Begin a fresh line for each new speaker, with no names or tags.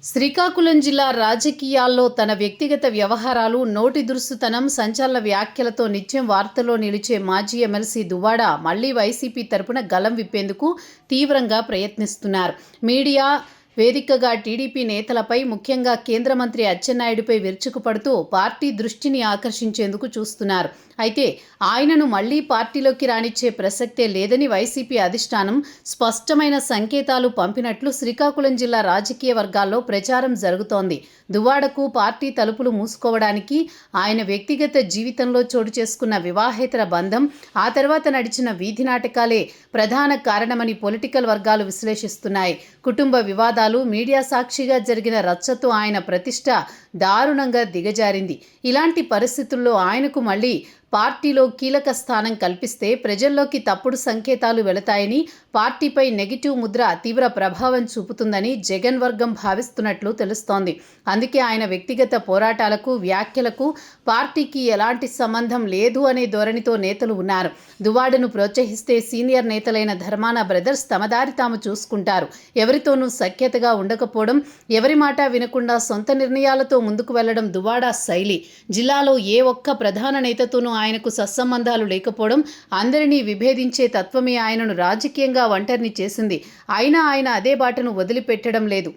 శ్రీకాకుళం జిల్లా రాజకీయాల్లో తన వ్యక్తిగత వ్యవహారాలు, నోటి దురుసుతనం, సంచలన వ్యాఖ్యలతో నిత్యం వార్తల్లో నిలిచే మాజీ ఎమ్మెల్సీ దువ్వాడ మళ్లీ వైసీపీ తరపున గళం విప్పేందుకు తీవ్రంగా ప్రయత్నిస్తున్నారు. మీడియా వేదికగా టీడీపీ నేతలపై, ముఖ్యంగా కేంద్ర మంత్రి అచ్చెన్నాయుడుపై విరుచుకుపడుతూ పార్టీ దృష్టిని ఆకర్షించేందుకు చూస్తున్నారు. అయితే ఆయనను మళ్లీ పార్టీలోకి రానిచ్చే ప్రసక్తే లేదని వైసీపీ అధిష్టానం స్పష్టమైన సంకేతాలు పంపినట్లు శ్రీకాకుళం జిల్లా రాజకీయ వర్గాల్లో ప్రచారం జరుగుతోంది. దువ్వాడకు పార్టీ తలుపులు మూసుకోవడానికి ఆయన వ్యక్తిగత జీవితంలో చోటు చేసుకున్న వివాహేతర బంధం, ఆ తర్వాత నడిచిన వీధి నాటకాలే ప్రధాన కారణమని పొలిటికల్ వర్గాలు విశ్లేషిస్తున్నాయి. కుటుంబ వివాదాలు, మీడియా సాక్షిగా జరిగిన రచ్చతో ఆయన ప్రతిష్ట దారుణంగా దిగజారింది. ఇలాంటి పరిస్థితుల్లో ఆయనకు మళ్లీ పార్టీలో కీలక స్థానం కల్పిస్తే ప్రజల్లోకి తప్పుడు సంకేతాలు వెళతాయని, పార్టీపై నెగిటివ్ ముద్ర తీవ్ర ప్రభావం చూపుతుందని జగన్ వర్గం భావిస్తున్నట్లు తెలుస్తోంది. అందుకే ఆయన వ్యక్తిగత పోరాటాలకు, వ్యాఖ్యలకు పార్టీకి ఎలాంటి సంబంధం లేదు అనే ధోరణితో నేతలు ఉన్నారు. దువ్వాడను ప్రోత్సహిస్తే సీనియర్ నేతలైన ధర్మాన బ్రదర్స్ తమ దారి తాము చూసుకుంటారు. ఎవరితోనూ సఖ్యతగా ఉండకపోవడం, ఎవరి మాట వినకుండా సొంత నిర్ణయాలతో ముందుకు వెళ్లడం దువ్వాడ శైలి. జిల్లాలో ఏ ఒక్క ప్రధాన నేతతోనూ ఆయనకు సత్సంబంధాలు లేకపోవడం, అందరినీ విభేదించే తత్వమే ఆయనను రాజకీయంగా ఒంటరిని చేసింది. అయినా ఆయన అదే బాటను వదిలిపెట్టడం లేదు.